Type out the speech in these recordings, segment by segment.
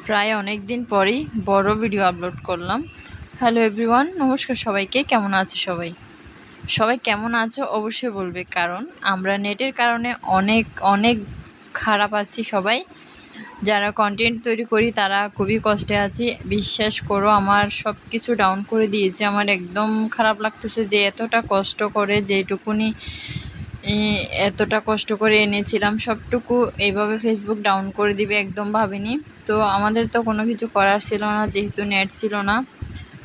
প্রায় অনেক দিন পরেই বড় ভিডিও আপলোড করলাম। হ্যালো এভরিওয়ান, নমস্কার সবাইকে। কেমন আছো সবাই? সবাই কেমন আছো অবশ্যই বলবে, কারণ আমরা নেটের কারণে অনেক অনেক খারাপ আছি সবাই। যারা কন্টেন্ট তৈরি করি তারা খুবই কষ্টে আছি। বিশ্বাস করো, আমার সব কিছু ডাউন করে দিয়েছে। আমার একদম খারাপ লাগতেছে যে এতটা কষ্ট করে যেটুকুনি এতটা কষ্ট করে এনেছিলাম সবটুকু এইভাবে ফেসবুক ডাউন করে দিবে একদম ভাবিনি। তো আমাদের তো কোনো কিছু করার ছিল না, যেহেতু নেট ছিল না।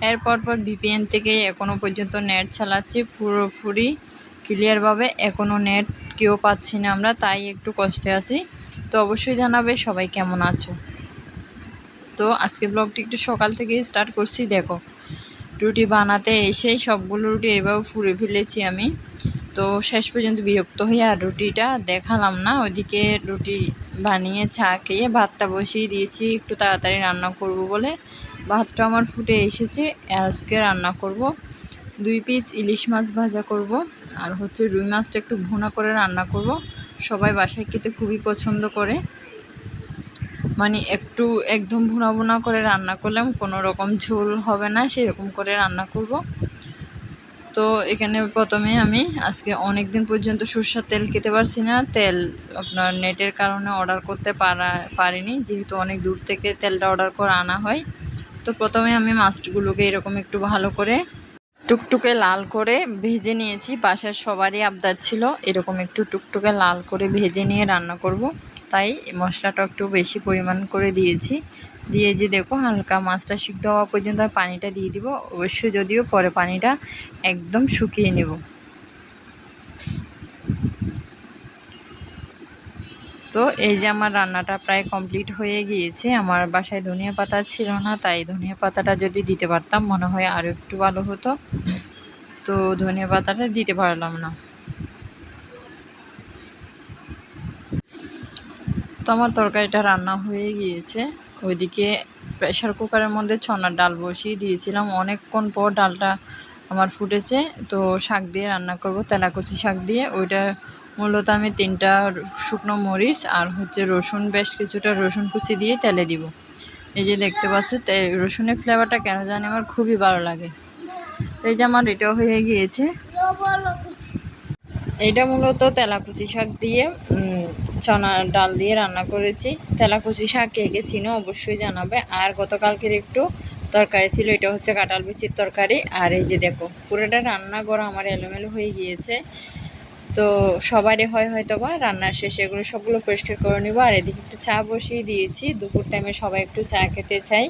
এরপর ভিপিএন থেকে এখনও পর্যন্ত নেট চালাচ্ছি পুরোপুরি ক্লিয়ারভাবে। এখনও নেট কেউ পাচ্ছি না আমরা, তাই একটু কষ্টে আছি। তো অবশ্যই জানাবে সবাই কেমন আছো। তো আজকে ব্লগটি একটু সকাল থেকেই স্টার্ট করছি। দেখো, রুটি বানাতে এসেই সবগুলো রুটি এভাবে ফুঁড়ে ফেলেছি আমি। তো শেষ পর্যন্ত বিরক্ত হয়ে আর রুটিটা দেখালাম না। ওইদিকে রুটি বানিয়ে চা খেয়ে ভাতটা বসিয়ে দিয়েছি একটু তাড়াতাড়ি রান্না করব বলে। ভাতটা আমার ফুটে এসেছে। আজকে রান্না করব 2 পিস ইলিশ মাছ ভাজা করব, আর রুই মাছটা একটু ভুনা করে রান্না করব। সবাই বাসায় খেতে খুবই পছন্দ করে, মানে একটু একদম ভুনা ভুনা করে রান্না করলাম, কোনো রকম ঝোল হবে না, সেরকম করে রান্না করব। তো এখানে প্রথমে আমি আজকে অনেক দিন পর্যন্ত সরষের তেল খেতে পারছি না। তেল আপনার নেটের কারণে অর্ডার করতে পারিনি, যেহেতু অনেক দূর থেকে তেলটা অর্ডার করে আনা হয়। তো প্রথমে আমি মাছগুলোকে এরকম একটু ভালো করে টুকটুকে লাল করে ভেজে নিয়েছি। বাসার সবারই আবদার ছিল এরকম একটু টুকটুকে লাল করে ভেজে নিয়ে রান্না করব, তাই মশলাটা একটু বেশি পরিমাণ করে দিয়েছি। দিয়ে যে দেখো, হালকা মাছটা সিদ্ধ হওয়া পর্যন্ত আর পানিটা দিয়ে দিব অবশ্যই, যদিও পরে পানিটা একদম শুকিয়ে নেব। তো এই যে আমার রান্নাটা প্রায় কমপ্লিট হয়ে গিয়েছে। আমার বাসায় ধনিয়া পাতা ছিল না, তাই ধনিয়া পাতাটা যদি দিতে পারতাম মনে হয় আরও একটু ভালো হতো। তো ধনিয়া পাতাটা দিতে পারলাম না। তো আমার তরকারিটা রান্না হয়ে গিয়েছে। ওইদিকে প্রেশার কুকারের মধ্যে ছোলার ডাল বসিয়ে দিয়েছিলাম। অনেকক্ষণ পর ডালটা আমার ফুটেছে। তো শাক দিয়ে রান্না করব, তেলাকুচি শাক দিয়ে। ওইটা মূলত আমি 3টা শুকনো মরিচ আর রসুন, বেশ কিছুটা রসুন কুচি দিয়ে তেলে দিব। এই যে দেখতে পাচ্ছ, রসুনের ফ্লেভারটা কেন জানি আমার খুবই ভালো লাগে। তো এই যে আমার এটাও হয়ে গিয়েছে। এটা মূলত তেলাকুচি শাক দিয়ে চনা ডাল দিয়ে রান্না করেছি। তেলাকুচি শাক কে কে চিনো অবশ্যই জানাবে। আর গতকালকের একটু তরকারি ছিল, এটা হচ্ছে কাঁঠাল বিচির তরকারি। আর এই যে দেখো, পুরোটা রান্না করা আমার এলোমেলো হয়ে গিয়েছে। তো সবারই হয়তো বা রান্নার শেষে এগুলো সবগুলো পরিষ্কার করে নেব। আর এদিকে একটু চা বসিয়ে দিয়েছি। দুপুর টাইমে সবাই একটু চা খেতে চাই,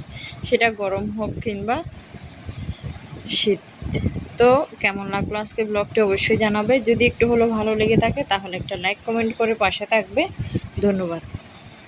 সেটা গরম হোক কিংবা শীত। তো কেমন লাগলো আজকে ব্লগটি অবশ্যই জানাবে। যদি একটু হলেও ভালো লেগে থাকে তাহলে একটা লাইক কমেন্ট করে পাশে থাকবে। ধন্যবাদ।